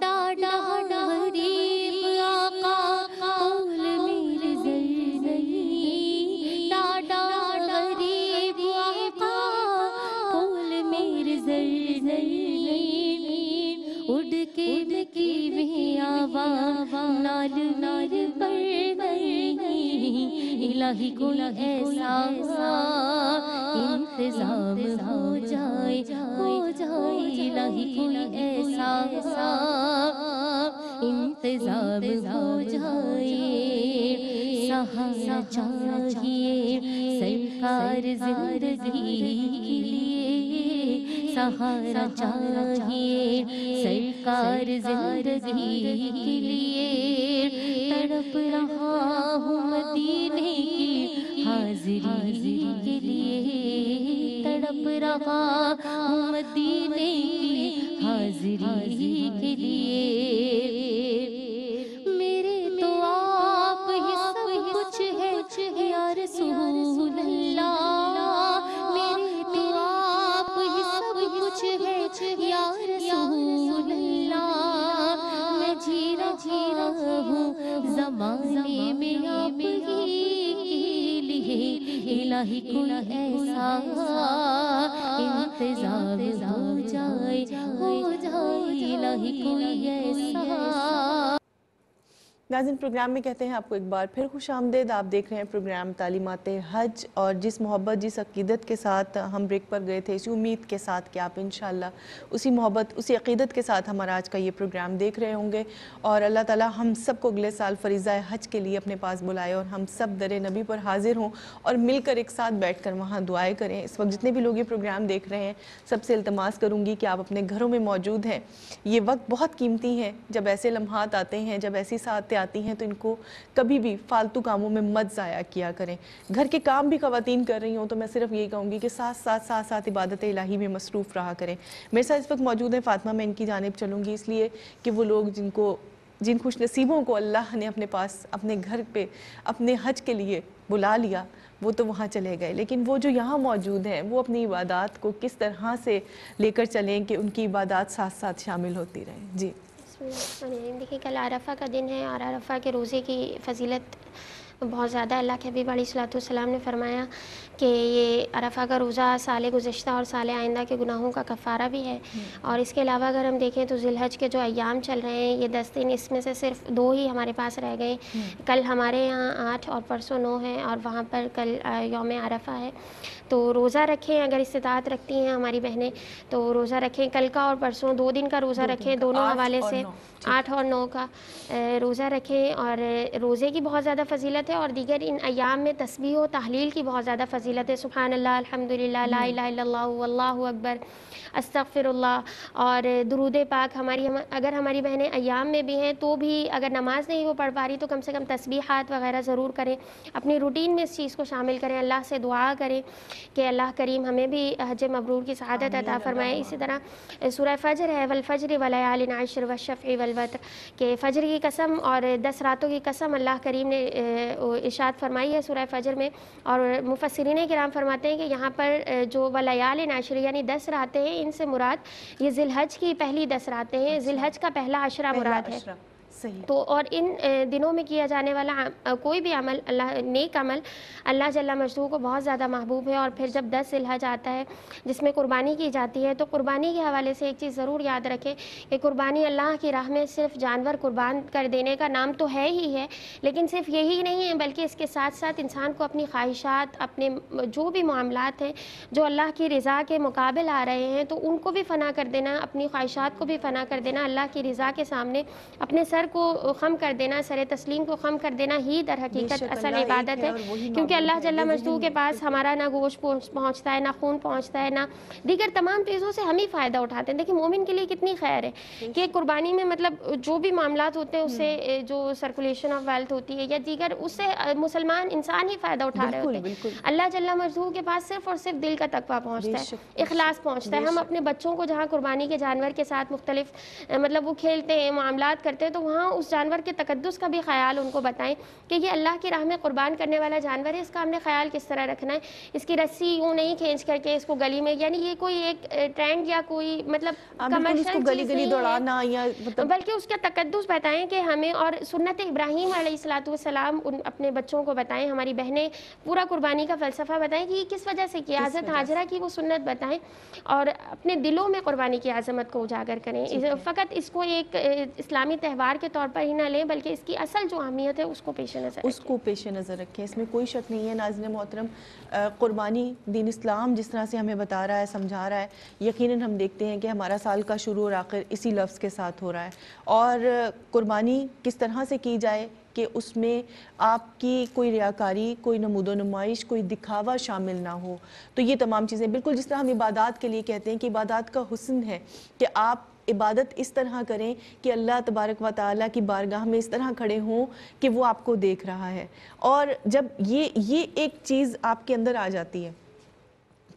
ڈاڈا غریب آقا قول میرے زر نہیں، ڈاڈا غریب آقا قول میرے زر نہیں. اڑ کے نکی میں آوا نال نال پر نہیں، الہی کوئی ایسا انتظام ہو جائے، الہی کوئی ایسا انتظام ہو جائے، سہارا چاہیے سرکار زندگی کے لیے، سہارا چاہیے سرکار زندگی کے لیے، تڑپ رہا ہوں مدینے کی حاضری کے لیے، تڑپ رہا ہوں مدینے کی حاضری کے لیے، میرے تو آپ ہی سب کچھ ہے یا رسول اللہ، میرے تو آپ ہی سب کچھ ہے یا رسول اللہ، میں جی رہا ہوں زمانے میں آپ ہی کے لیے، الہی کوئی ایسا انتظام ہو جائے الہی کوئی ایسا۔ ناظرین پروگرام میں کہتے ہیں آپ کو ایک بار پھر خوش آمدید۔ آپ دیکھ رہے ہیں پروگرام تعلیمات حج، اور جس محبت جس عقیدت کے ساتھ ہم بریک پر گئے تھے، اسی امید کے ساتھ کہ آپ انشاءاللہ اسی محبت اسی عقیدت کے ساتھ ہمارا آج کا یہ پروگرام دیکھ رہے ہوں گے، اور اللہ تعالی ہم سب کو اگلے سال فریضہ حج کے لیے اپنے پاس بلائے اور ہم سب در نبی پر حاضر ہوں اور مل کر ایک ساتھ بیٹھ کر وہاں دعائیں کریں۔ اس وقت جتنے بھی لوگ یہ پروگرام دیکھ رہے ہیں سب سے التماس کروں گی کہ آپ اپنے گھروں میں موجود ہیں، یہ وقت بہت قیمتی ہے، جب ایسے لمحات آتے ہیں، جب ایسی ساتھ آتی ہیں تو ان کو کبھی بھی فالتو کاموں میں مت ضائع کیا کریں۔ گھر کے کام بھی خواتین کر رہی ہوں تو میں صرف یہی کہوں گی کہ ساتھ عبادت الہی میں مصروف رہا کریں۔ میرے ساتھ اس وقت موجود ہیں فاطمہ، میں ان کی جانب چلوں گی اس لیے کہ وہ لوگ جن خوش نصیبوں کو اللہ نے اپنے پاس اپنے گھر پہ اپنے حج کے لیے بلا لیا وہ تو وہاں چلے گئے، لیکن وہ جو یہاں موجود ہیں وہ اپنی عبادات کو کس طرح سے لے کر چلیں کہ ان کی عبادات ساتھ ساتھ شامل ہوتی رہیں۔ جی دیکھیں کل عرفہ کا دن ہے، اور عرفہ کے روزے کی فضیلت بہت زیادہ اللہ کے حبیب علیہ السلام نے فرمایا کہ یہ عرفہ کا روزہ سال گزشتہ اور سال آئندہ کے گناہوں کا کفارہ بھی ہے۔ اور اس کے علاوہ اگر ہم دیکھیں تو ذی الحج کے جو ایام چل رہے ہیں یہ 10 دن، اس میں سے صرف 2 ہی ہمارے پاس رہ گئے۔ کل ہمارے یہاں 8 اور پرسوں 9 ہے، اور وہاں پر کل یوم عرفہ ہے، تو روزہ رکھیں اگر استطاعت رکھتی ہیں ہماری بہنیں تو روزہ رکھیں، کل کا اور پرسوں 2 دن کا روزہ رکھیں، دونوں حوالے سے 8 اور 9 کا روزہ رکھیں۔ اور روزے کی بہت زیادہ فضیلت ہے، اور دیگر ان ایام میں تسبیح و تحلیل کی بہت زیادہ فضیلت ہے، سبحان اللہ، الحمدللہ، لا الہ الا اللہ، واللہ اکبر، استغفر اللہ، اور درود پاک۔ اگر ہماری بہنیں ایام میں بھی ہیں تو بھی اگر نماز نہیں وہ پڑھ پا رہی تو کم سے کم تسبیحات وغیرہ ضرور کریں، اپنی روٹین میں اس چیز کو شامل کریں، اللہ سے دعا کریں کہ اللہ کریم ہمیں بھی حج مبرور کی سعادت عطا فرمائے۔ اسی طرح سورہ فجر ہے، والفجر ولیال عشر والشفع والوتر، کہ فجر کی قسم اور 10 راتوں کی قسم اللہ کریم نے ارشاد فرمائی ہے سورہ فجر میں، اور مفسرین کرام فرماتے ہیں کہ یہاں پر جو ولیال عشر یعنی 10 راتیں ہیں، ان سے مراد یہ ذی الحج کی پہلی 10 راتیں ہیں، ذی الحج کا پہلا عشرہ مراد ہے۔ تو اور ان دنوں میں کیا جانے والا کوئی بھی عمل، نیک عمل اللہ جل مجدہ کو بہت زیادہ محبوب ہے۔ اور پھر جب 10 ذی الحج آتا ہے جس میں قربانی کی جاتی ہے، تو قربانی کے حوالے سے ایک چیز ضرور یاد رکھیں کہ قربانی اللہ کی راہ میں صرف جانور قربان کر دینے کا نام تو ہے ہی ہے، لیکن صرف یہی نہیں ہے بلکہ اس کے ساتھ ساتھ انسان کو اپنی خواہشات، اپنے جو بھی معاملات ہیں جو اللہ کی رضا کے مقابل آ رہے ہیں تو ان کو بھی فنا کر دینا، اپنی خواہشات کو بھی فنا کر دینا، اللہ کی رضا کے سامنے اپنے سر کو خم کر دینا، سر تسلیم کو خم کر دینا ہی در حقیقت اصل عبادت ہے، کیونکہ اللہ جل مجدہ کے پاس ہمارا نہ گوشت پہنچتا ہے، نہ خون پہنچتا ہے، نہ دیگر تمام چیزوں سے ہم ہی فائدہ اٹھاتے ہیں۔ دیکھیں مومن کے لیے کتنی خیر ہے کہ قربانی میں مطلب جو بھی معاملات ہوتے ہیں اس سے جو سرکولیشن آف ویلتھ ہوتی ہے یا دیگر، اس سے مسلمان انسان ہی فائدہ اٹھا رہے ہوتے ہیں۔ اللہ جل مجدہ کے پاس صرف اور صرف دل کا تقویٰ پہنچتا ہے، اخلاص پہنچتا ہے۔ ہم اپنے بچوں کو جہاں قربانی کے جانور کے ساتھ مختلف مطلب وہ کھیلتے ہیں، معاملات کرتے ہیں، تو وہاں اس جانور کے تقدس کا بھی خیال ان کو بتائیں کہ یہ اللہ کی راہ میں قربان کرنے والا جانور ہے، اس کا ہم نے خیال کس طرح رکھنا ہے، اس کی رسی یوں نہیں کھینچ کر کے اس کو گلی میں، یعنی یہ کوئی ایک ٹرینڈ یا کوئی مطلب کمرشل چیز نہیں ہے، بلکہ اس کا تقدس بتائیں کہ ہمیں، اور سنت ابراہیم علیہ السلام اپنے بچوں کو بتائیں، ہماری بہنیں پورا قربانی کا فلسفہ بتائیں کہ یہ کس وجہ سے کیا، حضرت ہاجرہ کی وہ سنت بتائیں، اور اپنے دلوں میں قربانی کی عظمت کو اجاگر کریں۔ فقط اس کو ایک اسلامی تہوار کے کے طور پر ہی نہ لیں بلکہ اس کی اصل جو اہمیت ہے اس کو پیش نظر رکھیں. اس میں کوئی شک نہیں ہے ناظرین محترم. قربانی دین اسلام جس طرح سے ہمیں بتا رہا ہے, سمجھا رہا ہے, یقیناً ہم دیکھتے ہیں کہ ہمارا سال کا شروع اور آخر اسی لفظ کے ساتھ ہو رہا ہے. اور قربانی کس طرح سے کی جائے کہ اس میں آپ کی کوئی ریاکاری, کوئی نمود و نمائش, کوئی دکھاوا شامل نہ ہو. تو یہ تمام چیزیں بالکل جس طرح ہم عبادات کے لیے کہتے ہیں کہ عبادات کا حسن ہے کہ آپ عبادت اس طرح کریں کہ اللہ تبارک و تعالیٰ کی بارگاہ میں اس طرح کھڑے ہوں کہ وہ آپ کو دیکھ رہا ہے. اور جب یہ ایک چیز آپ کے اندر آ جاتی ہے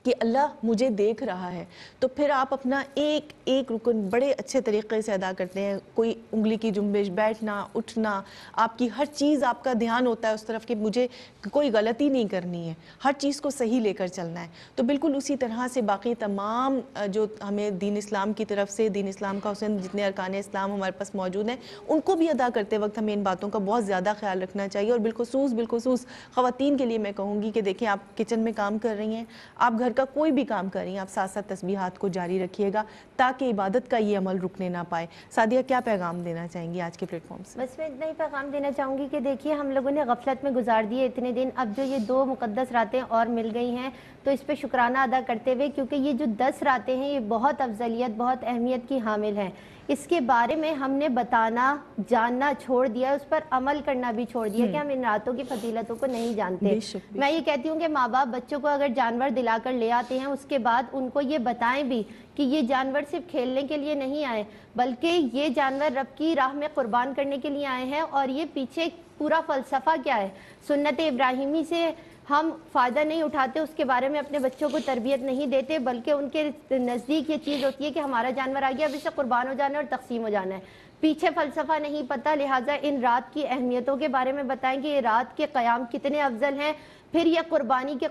کہ اللہ مجھے دیکھ رہا ہے, تو پھر آپ اپنا ایک ایک رکن بڑے اچھے طریقے سے ادا کرتے ہیں. کوئی انگلی کی جنبش, بیٹھنا, اٹھنا, آپ کی ہر چیز, آپ کا دھیان ہوتا ہے اس طرف کہ مجھے کوئی غلطی نہیں کرنی ہے, ہر چیز کو صحیح لے کر چلنا ہے. تو بالکل اسی طرح سے باقی تمام جو ہمیں دین اسلام کی طرف سے, دین اسلام کا حسن, جتنے ارکان اسلام ہمارے پاس موجود ہیں, ان کو بھی ادا کرتے وقت ہمیں ان باتوں کا بہت زیادہ خیال رکھنا چاہیے. اور بالخصوص خواتین کے لیے میں کہوں گی کہ دیکھیں آپ کچن میں کام کر رہی ہیں, آپ گھر کا کوئی بھی کام کر رہی ہیں, آپ ساتھ ساتھ تسبیحات کو جاری رکھیے گا تاکہ عبادت کا یہ عمل رکنے نہ پائے. سعدیہ کیا پیغام دینا چاہیں گی آج کے پلیٹ فارم سے؟ بس میں اتنا ہی پیغام دینا چاہوں گی کہ دیکھیے ہم لوگوں نے غفلت میں گزار دیے اتنے دن, اب جو یہ 2 مقدس راتیں اور مل گئی ہیں تو اس پہ شکرانہ ادا کرتے ہوئے, کیونکہ یہ جو 10 راتیں ہیں یہ بہت افضلیت, بہت اہمیت کی حامل ہیں. اس کے بارے میں ہم نے بتانا, جاننا چھوڑ دیا, اس پر عمل کرنا بھی چھوڑ دیا کہ ہم ان راتوں کی فضیلتوں کو نہیں جانتے. میں یہ کہتی ہوں کہ ماں باپ بچوں کو اگر جانور دلا کر لے آتے ہیں اس کے بعد ان کو یہ بتائیں بھی کہ یہ جانور صرف کھیلنے کے لیے نہیں آئے بلکہ یہ جانور رب کی راہ میں قربان کرنے کے لیے آئے ہیں, اور یہ پیچھے پورا فلسفہ کیا ہے, سنت ابراہیمی سے ہم فائدہ نہیں اٹھاتے, اس کے بارے میں اپنے بچوں کو تربیت نہیں دیتے, بلکہ ان کے نزدیک یہ چیز ہوتی ہے کہ ہمارا جانور آ گیا, اب اسے قربان ہو جانا ہے اور تقسیم ہو جانا ہے. پیچھے فلسفہ نہیں پتہ, لہٰذا ان رات کی اہمیتوں کے بارے میں بتائیں کہ یہ رات کے قیام کتنے افضل ہیں. پھر یہ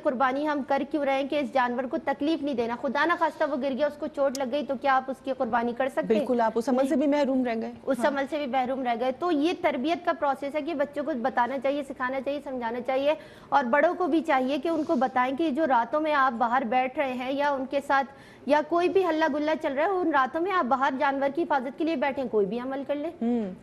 قربانی ہم کر کیوں رہے ہیں کہ اس جانور کو تکلیف نہیں دینا. خدا نہ خواستہ وہ گر گیا, اس کو چوٹ لگ گئی, تو کیا آپ اس کی قربانی کر سکتے ہیں؟ بالکل, آپ اس عمل سے بھی محروم رہ گئے, اس عمل سے بھی محروم رہ گئے. تو یہ تربیت کا پروسیس ہے کہ بچوں کو بتانا چاہیے, سکھانا چاہیے, سمجھانا چاہیے, اور بڑوں کو بھی چاہیے کہ ان کو بتائیں کہ جو راتوں میں آپ باہر بیٹھ رہے ہیں یا ان کے ساتھ یا کوئی بھی ہلہ گلہ چل رہا ہے, ان راتوں میں آپ باہر جانور کی حفاظت کے لیے بیٹھیں, کوئی بھی عمل کر لیں,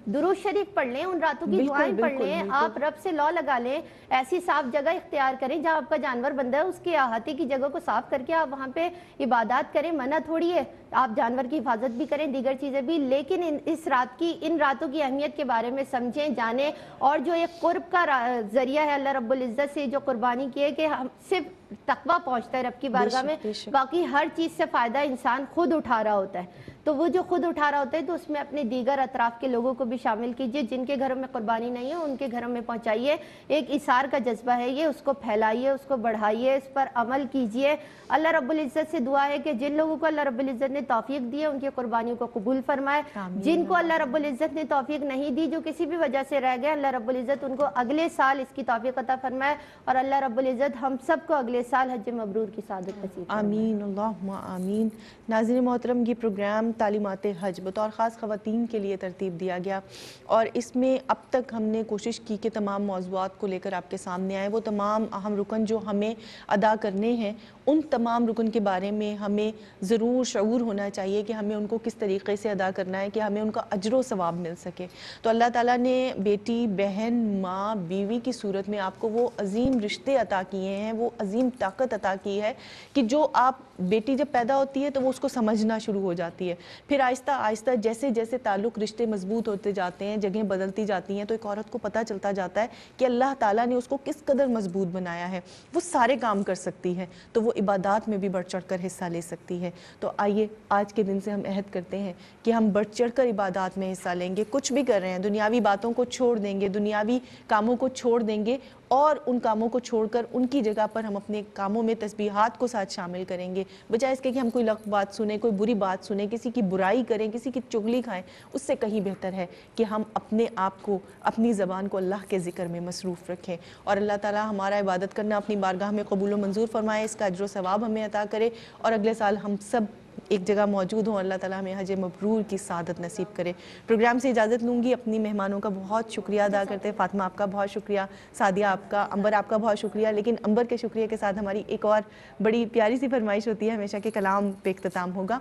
درود شریف پڑھ لیں, ان راتوں کی دعائیں پڑھ لیں, آپ رب سے لا لگا لیں, ایسی صاف جگہ اختیار کریں جہاں آپ کا جانور بندہ ہے, اس کے احاطے کی جگہ کو صاف کر کے آپ وہاں پہ عبادات کریں. منع تھوڑی ہے, آپ جانور کی حفاظت بھی کریں, دیگر چیزیں بھی, لیکن ان راتوں کی اہمیت کے بارے میں سمجھیں, جانیں. اور جو ایک قرب کا ذریعہ ہے اللہ رب العزت سے جو قربانی کی ہے کہ ہم صرف تقویٰ پہنچتا ہے رب کی بارگاہ میں, باقی ہر چیز سے فائدہ انسان خود اٹھا رہا ہوتا ہے. تو وہ جو خود اٹھا رہا ہوتا ہے تو اس میں اپنے دیگر اطراف کے لوگوں کو بھی شامل کیجئے, جن کے گھروں میں قربانی نہیں ہے ان کے گھروں میں پہنچائیے. ایک اثار کا جذبہ ہے یہ, اس کو پھیلائیے, اس کو بڑھائیے, اس پر عمل کیجئے. اللہ رب العزت سے دعا ہے کہ جن لوگوں کو اللہ رب العزت نے توفیق دی ہے ان کی قربانیوں کو قبول فرمائے. جن کو اللہ رب العزت نے توفیق نہیں دی, جو کسی بھی وجہ سے رہ گئے, اللہ رب العزت ان کو اگلے سال اس کی توفیق عطا فرمائے, اور اللہ رب العزت ہم سب کو اگلے سال حج مبرور کی سعادت نصیب فرمائے. آمین, اللہم آمین. ناظرین محترم, یہ پروگرام تعلیمات حج بطور خاص خواتین کے لیے ترتیب دیا گیا, اور اس میں اب تک ہم نے کوشش کی کہ تمام موضوعات کو لے کر آپ کے سامنے آئے. وہ تمام اہم رکن جو ہمیں ادا کرنے ہیں, ان تمام رکن کے بارے میں ہمیں ضرور شعور ہونا چاہیے کہ ہمیں ان کو کس طریقے سے ادا کرنا ہے کہ ہمیں ان کا اجر و ثواب مل سکے. تو اللہ تعالیٰ نے بیٹی, بہن, ماں, بیوی کی صورت میں آپ کو وہ عظیم رشتے عطا کیے ہیں, وہ عظیم طاقت عطا کی ہے کہ جو آپ, بیٹی جب پیدا ہوتی ہے تو وہ اس کو سمجھنا شروع ہو جاتی ہے. پھر آہستہ آہستہ جیسے جیسے تعلق, رشتے مضبوط ہوتے جاتے ہیں, جگہیں بدلتی جاتی ہیں, تو ایک عورت کو پتہ چلتا جاتا ہے کہ اللہ تعالیٰ نے اس کو کس قدر مضبوط بنایا ہے. وہ سارے کام کر سکتی ہے, تو وہ عبادات میں بھی بڑھ چڑھ کر حصہ لے سکتی ہے. تو آئیے آج کے دن سے ہم عہد کرتے ہیں کہ ہم بڑھ چڑھ کر عبادات میں حصہ لیں گے. کچھ بھی کر رہے ہیں, دنیاوی باتوں کو چھوڑ دیں گے, دنیاوی کاموں کو چھوڑ دیں گے, اور ان کاموں کو چھوڑ کر ان کی جگہ پر ہم اپنے کاموں میں تسبیحات کو ساتھ شامل کریں گے. بجائے اس کے کہ ہم کوئی لغو بات سنیں, کوئی بری بات سنیں, کسی کی برائی کریں, کسی کی چغلی کھائیں, اس سے کہیں بہتر ہے کہ ہم اپنے آپ کو, اپنی زبان کو اللہ کے ذکر میں مصروف رکھیں. اور اللہ تعالیٰ ہمارا عبادت کرنا اپنی بارگاہ میں قبول و منظور فرمائے, اس کا اجر و ثواب ہمیں عطا کرے, اور اگلے سال ہم سب ایک جگہ موجود ہوں. اللہ تعالیٰ ہمیں حج مبرور کی سعادت نصیب کرے. پروگرام سے اجازت لوں گی. اپنی مہمانوں کا بہت شکریہ ادا کرتے ہیں. فاطمہ آپ کا بہت شکریہ, سعدیہ آپ کا, امبر آپ کا بہت شکریہ. لیکن امبر کے شکریہ کے ساتھ ہماری ایک اور بڑی پیاری سی فرمائش ہوتی ہے ہمیشہ کہ کلام پہ اختتام ہوگا.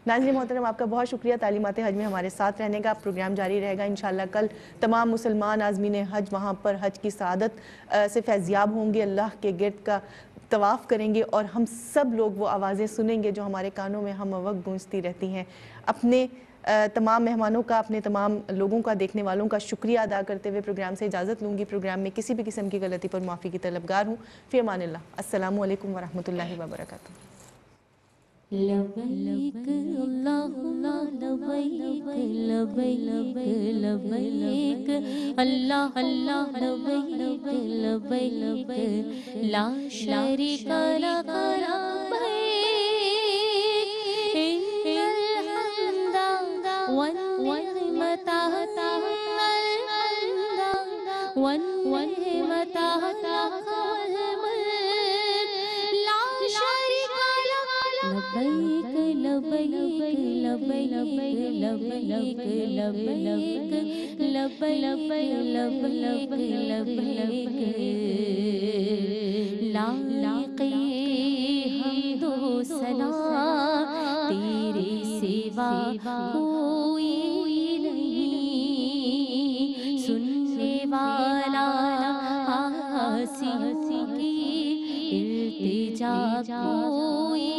ناظرین محترم آپ کا بہت شکریہ تعلیمات حج میں ہمارے ساتھ رہنے کا. پروگرام جاری رہے گا انشاءاللہ. کل تمام مسلمان عازمین حج وہاں پر حج کی سعادت سے فیضیاب ہوں گے, اللہ کے گرد کا طواف کریں گے اور ہم سب لوگ وہ آوازیں سنیں گے جو ہمارے کانوں میں ہم وقت گونجتی رہتی ہیں. اپنے تمام مہمانوں کا, اپنے تمام لوگوں کا, دیکھنے والوں کا شکریہ ادا کرتے ہوئے پروگرام سے اجازت لوں گی. پروگرام میں کسی بھی قسم کی غلطی پر معافی کی طلبگار ہوں. فی امان اللہ. السلام علیکم ورحمۃ اللہ وبرکاتہ. لبیک اللہم لبیک لبیک لبیک اللہ اللہ لبیک لبیک لا شریک لک لبیک ان الحمد والنعمت والنعمت لک والملک لا شریک لبیک لبیک لبیک لبیک لبیک لبیک لبیک لبیک لائق حمد و ثنا تیرے سوا کوئی نہیں, سننے والا آسی کی التجا کوئی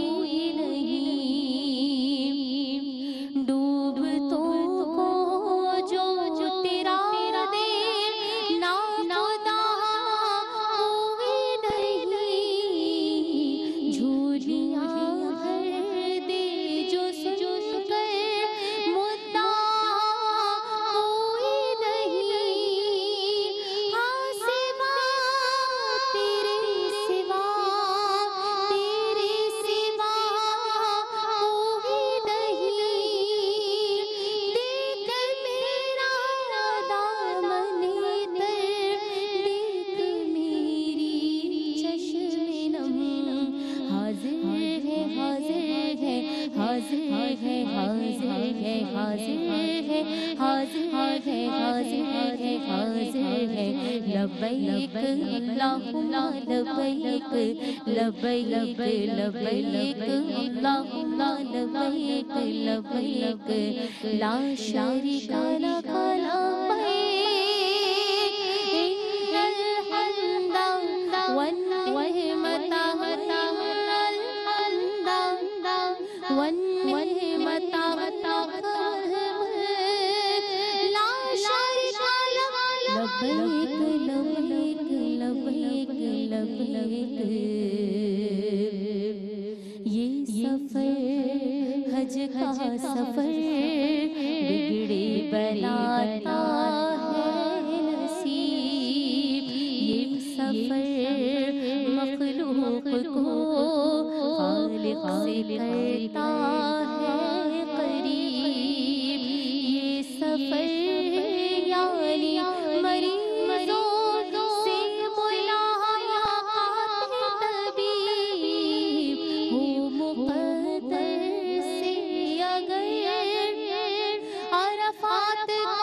لبیک اللہم لبیک لبیک لبیک اللہم لبیک لبیک لا شریک لک لبیک ان الحمد والنعمت والنعمت لا شریک لک لبیک لبیک لبیک لبیک. یہ سفر حج کا سفر بگڑے بناتا ہے نصیب, یہ سفر مخلوق کو خالق سے کرتا ہے قریب. یہ سفر یعنی مریضوں سے ملایا طبیب ہو مقدر سے اگر عرفات کا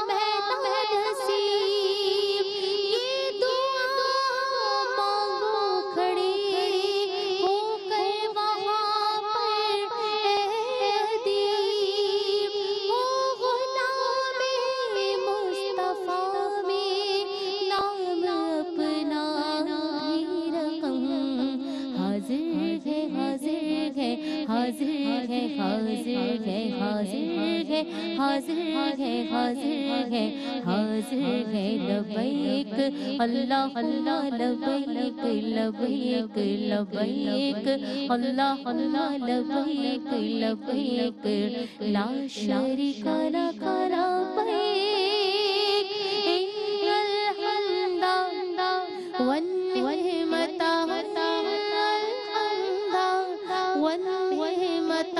میدان نصیب. یہ دعا مانگو کھڑے ہو کر وہاں پر اے ادیب, ہو غلام مصطفیٰ میں نام اپنا بھی رقم. حاضر ہے حاضر ہے حاضر ہے حاضر ہے حاضر ہے حاضر ہے حاضر ہے حاضر ہے لبیک اللہ اللہ لبیک لبیک لبیک اللہ اللہ لبیک لبیک لا شریک لک لبیک ان الحمد والنعمت والنعمت